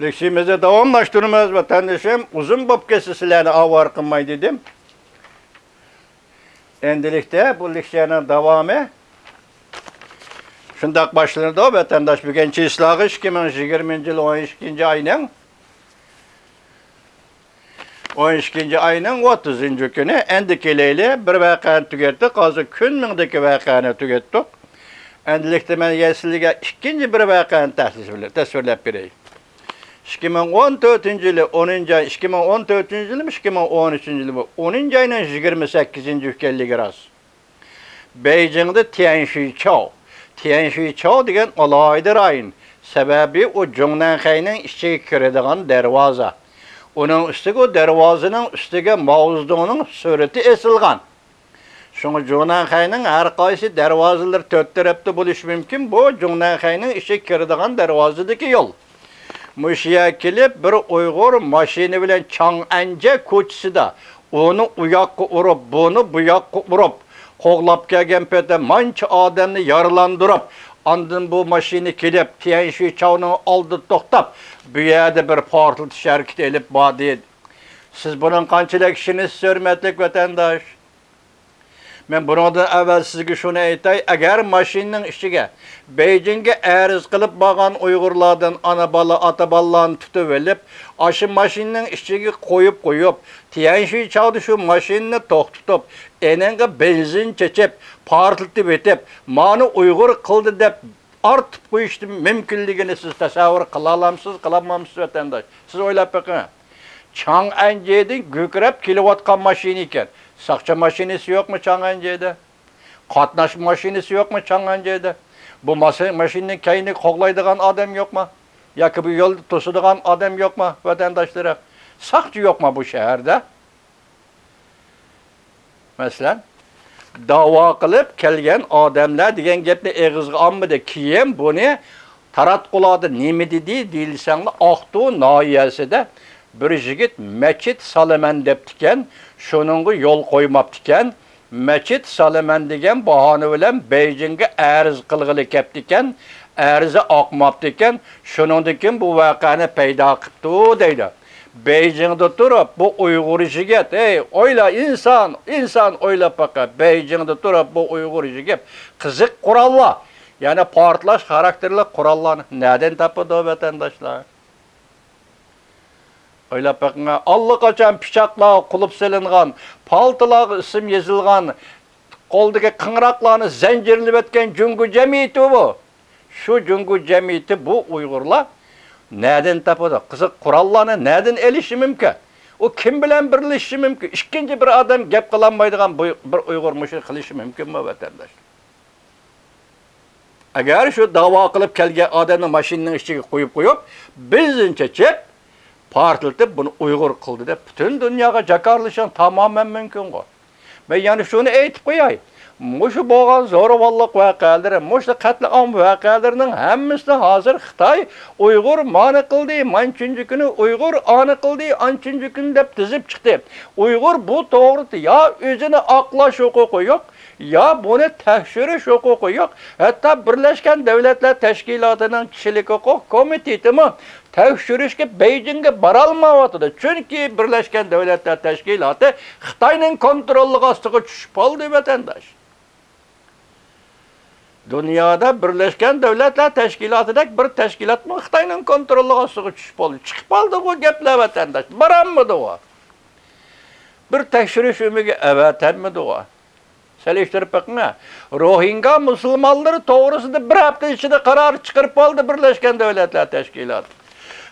Leksimizi davamlaştırmaz vatandaşım. Uzun bop kesisilerini avar kılmay dedim. Endilikte bu leksiyanın devamı. Şundak başlanır da vatandaş bugün çislagı 2020 yıl 12. ayının 12. ayının 30. günü endikeleyle bir vakayını tükettik. Azı gün mındaki vakayını tükettik. Endilikte ben yeşilliğe ikinci bir vakayını tasvirlep bireyim. 2014 yılı 10. ay, 2014 yılı mı 2013 yılı mı? 10. ayının 28. ülkelliği rast. Beijing'de Tianzhuichao. Tianzhuichao degen alaydır ayın. Sebebi o Zhongnanhai'nin içine kirediğin dervaza. Onun üstüge o dervazının üstüge Mao Zedong'un sureti esilgan. Şunu Zhongnanhai'nin her kaysi dervazaları dört tarafta buluş mümkün. Bu Zhongnanhai'nin içine kirediğin dervazadaki yol. Muşya kelip bir Uygur maşini bilen Chang'anje koçsida onu uyakka urup, bunu buyakka urup, qoğlap kelgen pete manç adamını yaralandırıp, andın bu maşini kelip Tianzhuichao'nun aldı toktap, bu yerde bir partıltış hareket elip badi. Siz bunun kançılık işiniz hürmetlik vatandaş. Ben buradan evvel sizge şunu aytay, eğer maşinin işige Beijing'e erz kılıp bağan Uygurlardan ana bala ata ballarını tutuverip aşı maşinin işige koyup Tianzhuichao'da şu maşinini toxtutup enenge benzin çeçip partıltıp etip manı Uygur kıldı dep artıp bu işte mümkünlüğünü siz tasavvur kılalamsız kılamamsız vatandaş. Siz oylap bakın. Chang'anje'de gökrep kilovatkan maşini iken. Sakça maşinesi yok mu Chang'anje'de? Katnaş maşinesi yok mu Chang'anje'de? Bu maşinin kayını koklaydıgan adam yok mu? Ya ki bu yol tosuduğun adam yok mu vatandaşlara? Sakçı yok mu bu şehirde? Mesela dava kılıp kelgen adamlar degen gepni eğizge almadı. Kiyem bunu tarat kuladı nemi dedi değilsen Aktu nahiyesinde bir yigit meçit salaman deptiken, şunungu yol koymaptiken, meçit salaman degen bahane bilen Beijing'e erz kılgılı keptiken, erzi akmaptiken, şunundikin bu vakani peyda kıptı deydi. Beijing'de durup bu Uygur yigit, oyla insan oyla baka, Beijing'de durup bu Uygur yigit, kızık kuralla, yani partlaş karakterli kurallarını neden tapıdı vatandaşlar? Öyle bakın, Allah kaçan pişakla kulup selingan, paltıla isim yazılgan, koldaki kıngıraklarını zincirli etken cüngü cemiyeti bu. Şu cüngü cemiyeti bu Uygurlar neden tapıdı? Kızık kurallarını neden elişi mümkün? O kim bilen birleşi mümkün? İkinci bir adam gep kılanmaydıgan bir Uygur müşrik kılışı mümkün mü vatandaş? Eğer şu dava kılıp kelge adamın maşininin içine koyup, benzin çekip, partıltıp bunu Uygur kıldı da bütün dünyaya jakarlışan tamamen mümkün o. Ben yani şunu aytıp koyayım. Muşu boğan zoravallık vakaları, muşu katliam vakalarının hemmisi hazır Xitay Uygur manı kıldı, mançıncı günü Uygur anı kıldı, ançıncı günü dep dizip çıktı. Uygur bu doğrudu ya özüne aklaş hukuku yok, ya bunu tekşiriş hukuku yok. Hatta Birleşken Devletler Teşkilatı'nın kişilik hukuk komiteti mi? Tekşirişke Beijing'e baralmavatıdı. Çünkü Birleşken Devletler Teşkilatı Xitay'nın kontrollü astığı çüşüp aldı vatandaş. Dünyada Birleşken Devletler Teşkilatı'daki bir teşkilat mı Xitay'nın kontrollü astığı çüşüp aldı. Çıkıp aldı bu geple vatandaş. Baranmadı o. Bir tekşiriş ümüge evet etmedi o. Seliştirip bakın ha. Rohingya Müslümanları doğrusunda bir hafta içinde karar çıkarıp aldı Birleşken Devletler Teşkilatı.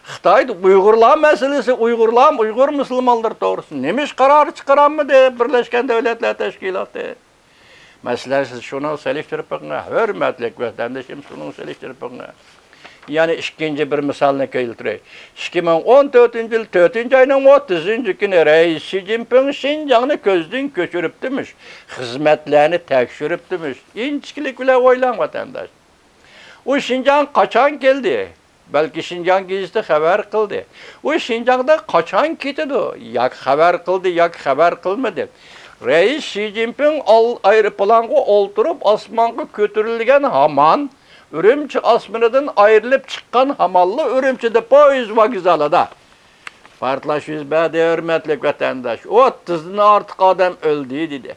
Xitay'da Uygurlar meselesi, Uygur Müslümanlar doğrusu. Nemiş kararı çıkaranmadı Birleşken Devletler Teşkilatı. Mesela siz şunu seliştirip bakın ha. Hürmetlik vatandaşım şunu seliştirip bakın ha. Yani ikinci bir misalını keltireyim. 2014 yıl 4. ayının 30. günü Reis Xi Jinping Şinjan'ı gözden köçürüp demiş. Hizmetlerini tekşürüp demiş. İnçkilik bile oylan vatandaş. O Şinjan kaçan geldi? Belki Şinjan gizli haber kıldı. O Şinjan'da kaçan gitdi? Yak haber kıldı, yak haber kılmadı. Reis Xi Jinping aeroplanğa olturup asmanğa götürülgen haman Ürümçi asminidan ayrılıp çıkan hamallı Ürümçi'de poyuz vokzalida partlaş yüz berdi, hürmetli vatandaş. 30'dan artık adam öldü dedi.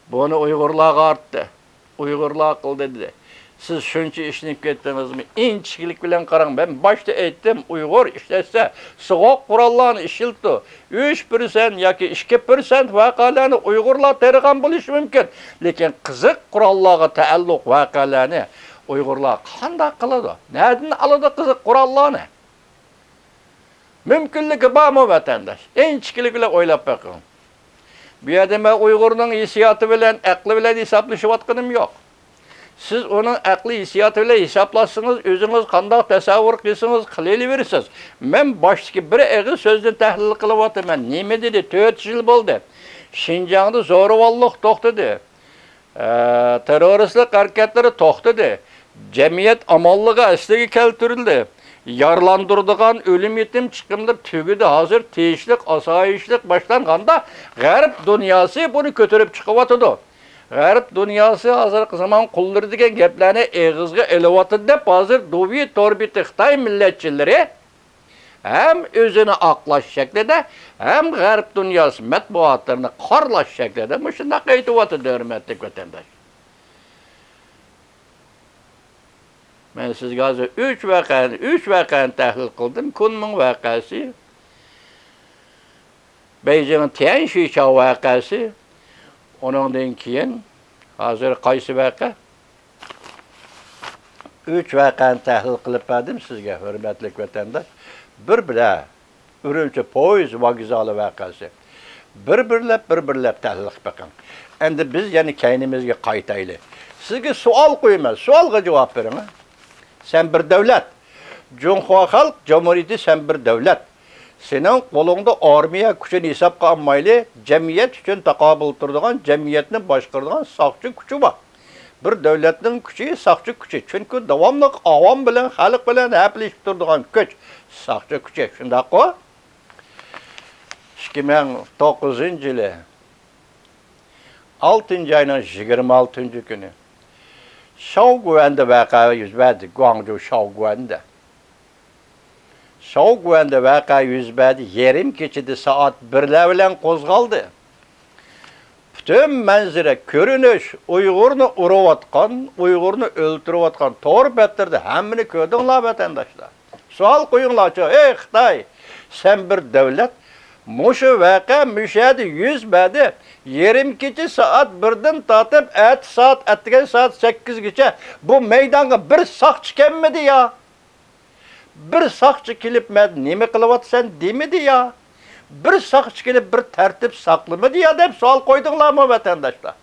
Bunu Uygurlar arttı. Uygurlar kıldı dedi. Siz şunca işinip kettiniz mi? İnçilik bilen karang. Ben başta ettim, Uygur işletse, soğuk kurallarını işildi. 3% yoki 2% vakalarını Uygurlar tergan buluş mümkün. Lekin kızık kurallarga taalluk vakalarını Uygurlar qanday qiladi? Nereden aladi kızık kurallarını? Mümkünlüğü var mı vatandaş? İnçilik bilen oylap bakın. Bu yerda ben Uygur'un hissiyatı bilen, aklı bilen hesaplaşıvatkanım yok. Siz onun aklı hissiyatı bilen hesaplasınız, özünüz qanday tasavvur qilsanız qilaverasiz. Men baştaki bir ağız sözden tahlil qilyapman. Nima dedi? 4 yil bo'ldi. Şinjan'da zo'ravonlik to'xtadi. Teröristlik harakatlari to'xtadi. Cemiyet amallığa aslaga keltirildi. Yarlandırdıgan ölüm yetim çıkımlar tügüdü hazır teyişlik, asayişlik başlanganda Garip dünyası bunu götürüp çıkıvatıdı. Garip dünyası hazır zaman kulları diken geplerini eğizge elevatıdı dep hazır duvi torbiti Xitay milletçileri hem özünü aklaş şeklinde hem Garip dünyası metbuatlarını karlaş şeklinde müşünde kayıtıvatıdı hürmetlik vatandaş. Ben sizge 3 vakani tahlil qildim. Kunming vakasi, Beijing Tianxichao vakasi, onundan keyin hozir qaysi vaqa? 3 vakani tahlil qilib berdim sizga, hurmatli vatandosh. Bir Ürümçi poyuz vokzali vakasi. Bir-birlab tahlil qilib bakın. Endi biz yani kaynimizga qaytayli. Sizga savol qo'yman, savolga javob bering. Sen bir devlet. Cumhuriyet Halk Cumhuriyeti sen bir devlet. Senin kolunda armiya gücünü hesapqa almaylı, cemiyet için takabül turduğun, cemiyetini başqırdıgan saqçı gücü var. Bir devletin gücü saqçı gücü. Çünkü devamlı avam bilen, halk bilen hepleşip turduğun güç saqçı gücü. Şundaq o? 2009 yılı 6. ayının 26. günü Shaoguan'da vaka yüz verdi. Guangzhou Shaoguan'da. Shaoguan'da vaka yüz verdi. Yerim geçidi saat 1'ler bilen kozgaldı. Bütün manzara, görünüş, Uygur'unu uruvatkan, Uygur'unu öldürüvatkan torbettirdi. Hemmini gördünler vatandaşlar. Sual koyunlar ki, ey Xitay, sen bir devlet, muşu vaka müşahede yüz verdi. Yerim keçi saat 1'den tatıp ettigen saat 8 geçe bu meydana bir sakçı gelmedi ya. Bir sakçı kilip nime kılıvat sen demedi ya. Bir sakçı kilip bir tertip saklamadı ya deyip sual koydunlar mı vatandaşlar?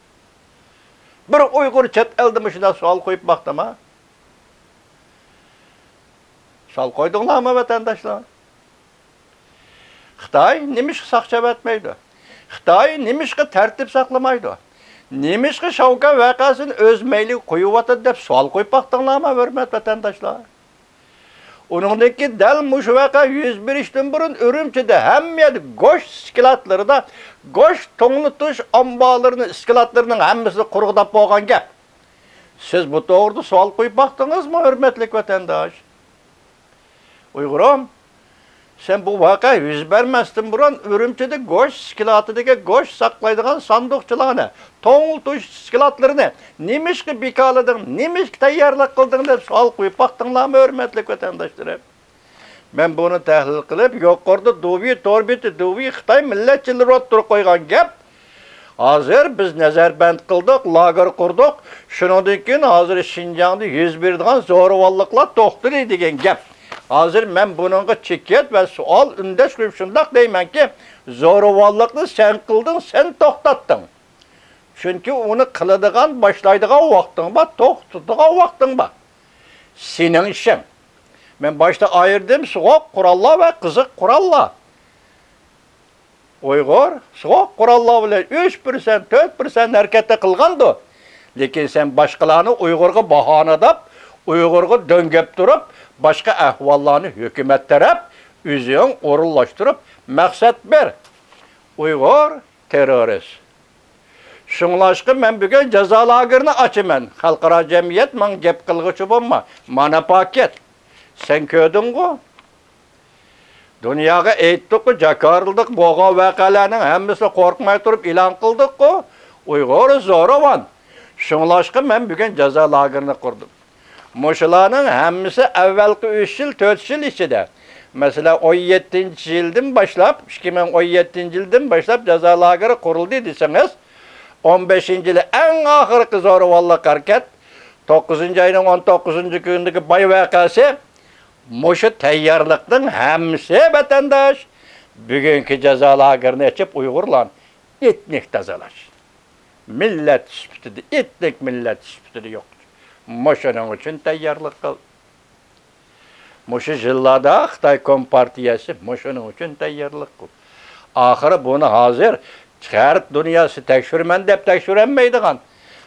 Bir Uygur chet eldimişine sual koyup baktım ha. Sual koydunlar mı vatandaşlar? Xitay nimiş sakça etmeydi? Xitay nimişki tertip saklamaydı? Nimişki Şavka vakasını öz meyli koyuvatıdı dep sual koyup baktınlar mı hürmet vatandaşlar? Onundaki del muş vaka 101 işten burun Ürümçi'de hem yedi goş iskilatları da goş tonlutuş ambalarının iskilatlarının hemmisi kurgudap boğan gep. Siz bu doğruda sual koyup baktınız mı hürmetlik vatandaş? Uygurum. Sen bu vaka yüz vermezsin buran Ürümçi'de goş iskilatıdaki goş saklaydıgan sandıkçılarını, tonlutuş iskilatlarını nimiş ki bikaladın, nimiş ki tayyarlık kıldın diye sual koyup baktınlar mı hürmetlik vatandaşlarım? Ben bunu tahlil kılıp yukarıda duvi, torbiti, duvi, Xitay milletçileri oturup koygan gep. Hazır biz nezarband kıldık, lager kurduk. Şundan keyin hazır Şinjan'da yüz verdiğin zo'ravonliklar to'xtadi degan gap. Hazır ben bununla çeket ve sual ündeşliyim şundak deymen ki zo'ravonlikni sen kıldın, sen to'xtattın. Çünkü onu kılıdığın, başlaydığı vaktin var, to'xtadigan vaktin var. Senin işin. Ben başta ayırdım soğuk kurallar ve kızık kurallar. Uygur soğuk kurallar bile 3%, 4% harekette kılgandı. Lekin sen başkalarını Uygur'a bahanadap, Uygur'a döngep durup, başka ahvallarını hükümet taraf, üzüğün orullaştırıp, maksat bir. Uygur terörist. Şunlaşqı men bugün ceza lagerini açımen. Halkara cemiyet man gep kılgıçı bolma. Mana paket. Sen ködün go. Dünyaga eytdik ki jakarıldık boğa vakalarının hemmisi korkmay turup ilan kıldık ki Uygur zoravan. Şunlaşqı men bugün ceza lagerini kurdum. Muşularının hemmisi evvelki 3 yıl 4 yıl içinde. Mesela 17. yıldan başlap 2017 yıldan başlap ceza lageri kuruldu deseniz 15. yılı en ahırkı zoravallık hareket 9. ayının 19. günündeki bay vakası Muşu teyyarlıktan hemsi vatandaş bugünkü ceza lagerini açıp Uygurlan etnik tazalaş. Millet süpütü, etnik millet süpütü yok. Muşu'nun için teyyarlık kıl. Muşu yıllarda Xitay Kompartiyası Muşu'nun için teyyarlık kıl. Ahırı bunu hazır çıkarıp dünyası tekşürmen dep tekşürenmeydiğen.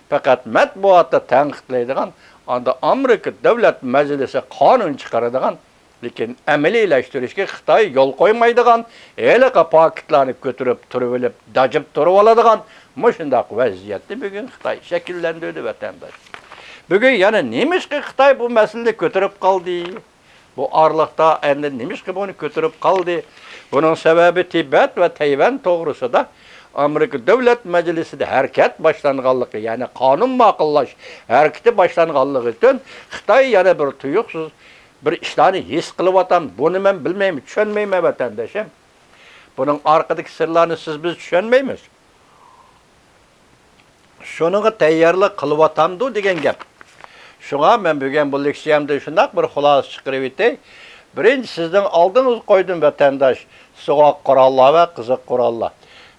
Fakat matbuatı tenqitleydiğen anda Amerika Devlet Meclisi kanun çıkarıdığan lekin əmeliləştirişki Xitay yol koymaydığan, elə paketlerini götürüp turulub, dacıp turuvaladığan muşundaq vəziyyətli bugün Xitay şəkillendirdi vatandaş. Bugün yani neymiş ki Xitay bu meseleyi götürüp kaldı? Bu arlıkta endi neymiş ki bunu götürüp kaldı? Bunun sebebi Tibet ve Tayvan doğrusu da Amerika Devlet Meclisi'de hareket başlanğanlığı yani kanun makıllaş hareketi başlanğanlığı için Xitay yani bir tuyuksuz bir işlerini his kılıp atan bunu ben bilmeyim, düşünmeyim vatandaşım. Bunun arkadaki sırlarını siz biz düşünmeyimiz. Şunun teyyarlık kılıp atamdı degen gap. Şuna ben bugün bu leksiyamda şundak bir xulası çıkarıp etey. Birinci sizden aldınız koydum vatandaş. Soğuk kurallar ve kızık kurallar.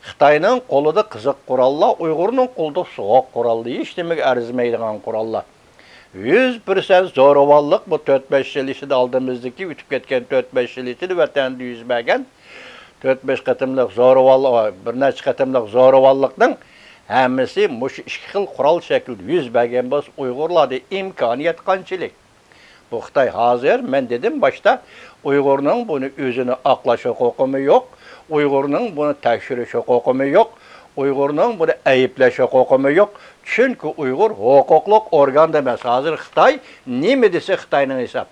Xitayning qo'lida qiziq qurollar, Uyg'urning qo'lida sovuq qurollar, hech nimaga arzmaydigan qurollar. 100% zo'ravonlik bu 4-5 yil ichida oldimizdagi o'tib ketgan 4-5 yil ichida vatanda yuz bergan 4-5 qatimliq zo'ravonlik, bir necha qatimliq zo'ravonlikning hammasi mush ikki xil qurol shaklida yuz bergan bo'lsa, Uyg'urlarda imkoniyat qanchalik. Bu Xitoy hozir men dedim başta Uyg'urning buni o'zini oqlash huquqi yo'q. Uygur'un bunu tekşiriş hukuku yok. Uygur'un bunu ayıplaş hukuku yok. Çünkü Uygur hukukluk organ demez. Hazır Xitay nime dese Xitay'nın hesap.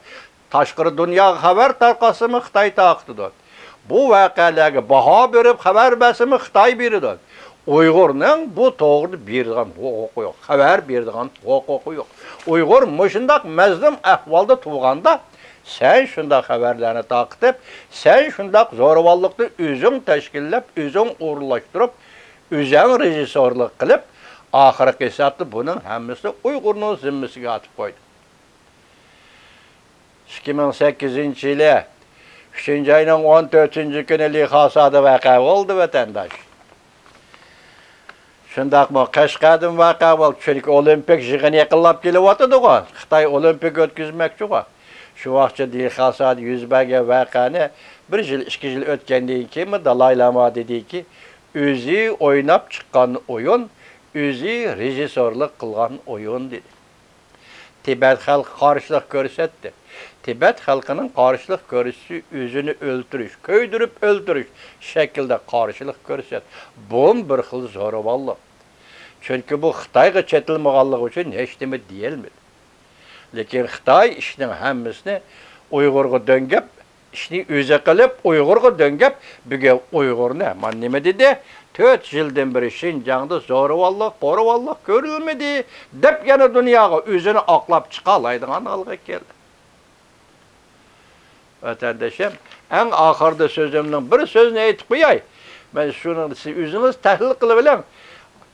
Taşkırı dünya haber tarqası mı Xitay taqtıdır. Bu vakalarga baha verip haber verse mi Xitay biridir. Uygur'un bu doğru birdiğen hukuku yok. Haber birdiğen hukuku yok. Uygur muşundak mezlum ahvalda tuğanda sen şunda haberlerini takip, sen şunda zoravallıkta üzüm teşkillep, üzüm uğurlaştırıp, üzüm rejisörlük kılıp, ahırki hesapta bunun hemmisi Uygur'un zimmisiga atıp koydu. 2008 yılı 3. ayının 14. günü Lixasada vaka oldu vatandaş. Şundaq mı Qashqardan vaka oldu. Çünkü olimpik jığını yakınlap gelip oturdu o. Xitay olimpik ötküzmekçi o. Şu vaqtda Lixasada yüz bergan vakani bir yıl, 2 yıl ötkendan keyin Dalai Lama dedi ki, özü oynap çıkan oyun, özü rejisörlük kılgan oyun dedi. Tibet halkı karşılık görsetti. Tibet halkının karşılık görüşü özünü öldürüş, köydürüp öldürüş şekilde karşılık görset. Bu bir xil zo'ravonlik. Çünkü bu Xitayga chetilmaganligi uchun hech nima deyilmedi. Lekin Xitay ishning hammasini Uyg'urga döngep, ishni o'zi qilib Uyg'urga döngep, bugun Uyg'urni man nima dedi? 4 yildan beri Şinjan'da zo'ravonlik, qo'ravonlik ko'rilmadi deb yana dunyoga o'zini oqlab chiqa oladigan holga keldi. Vatandaşım, en ahırda sözümün bir sözünü aytib qo'yay. Ben şunu siz o'zingiz tahlil qilib biling.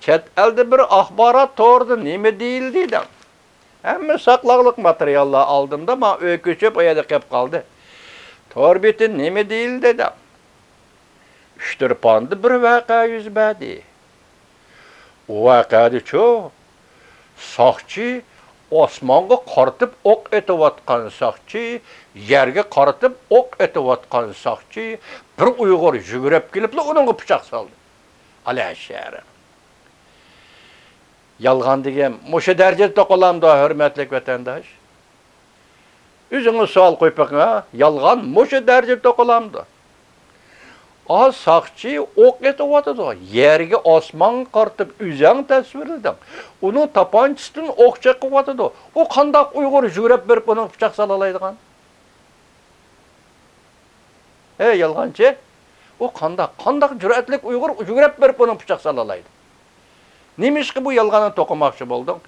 Chet elde bir axborot to'g'rida nima deyildi dedim. Hamma saqlaqliq materiallar aldımda ama öyküçüp o yerda qolib qoldi. To'rbeti nima deyildi dedim. Uchturponda bir vaqa yuz berdi. O vaqada çok soqchi osmonga qaratib o'q etayotgan soqchi, yerga qaratib o'q etayotgan soqchi bir Uyg'ur yugurib kelib unga pichoq soldi. Alaşşehri. Yalgan degan mushu darajada to'qilamdi hurmatli vatandosh. O'zingiz savol qo'yib baqing, yalgan mushu darajada to'qilamdi. Az saqchi o'q etyotidi. Yerga osmon qartib uzang tasvirladim. Uning tapanchasidan o'q chiqyotidi. U qandoq Uyg'ur yugurib berib uni pichoq sala oladigan? Yolg'onchi. O qandoq jur'atlik Uyg'ur yugurib berib uni pichoq sala oladi. Nimishki bu yolg'onni to'qimoqchi bo'ldim?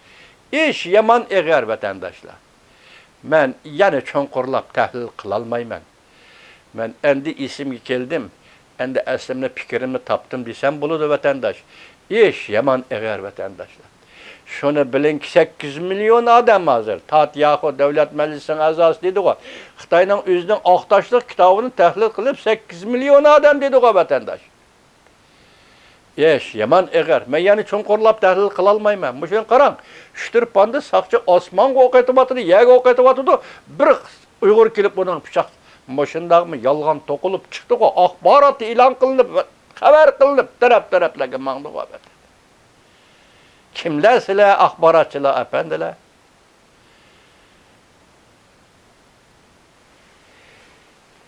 Ish yomon eg'ar vatandoshlar. Men yana cho'nqurlab tahlil qila olmayman. Men endi esimga keldim. Endi aslimni fikrimni topdim desam bo'ladi vatandosh. Ish yomon eg'ar vatandoshlar. Şunu bilin ki 8 milyon adam hazır. Tatyahu Devlet Meclisi'nin azası dedi o. Xitay'ın özünün Aktaşlık kitabını tahlil kılıp 8 milyon adam dedi o vatandaş. Yaman eğer. Ben yani çonkorlap tahlil kılalmayım. Bu şeyin karan. Şütürüp bandı sakçı Osman okuyup batıdı, yeg okuyup batıdı. Bir Uygur kelip bunun bıçak başındağımı yalgan tokulup çıktı o. Akbaratı ilan kılınıp, haber kılınıp, taraflarga mağdı o vatandaş. Kimler sizler, akbaratçılar, efendiler?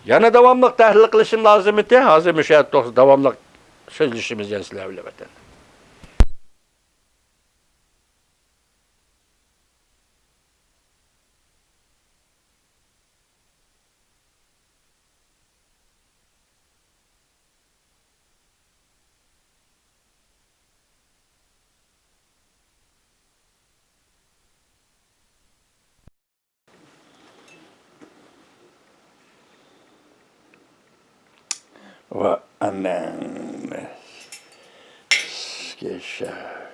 Yana devamlı tahlil kılışım lazım eti, hazır müşahit olsun, devamlı sözleşimiz yani sizlerle vatan. Ve annen geçer.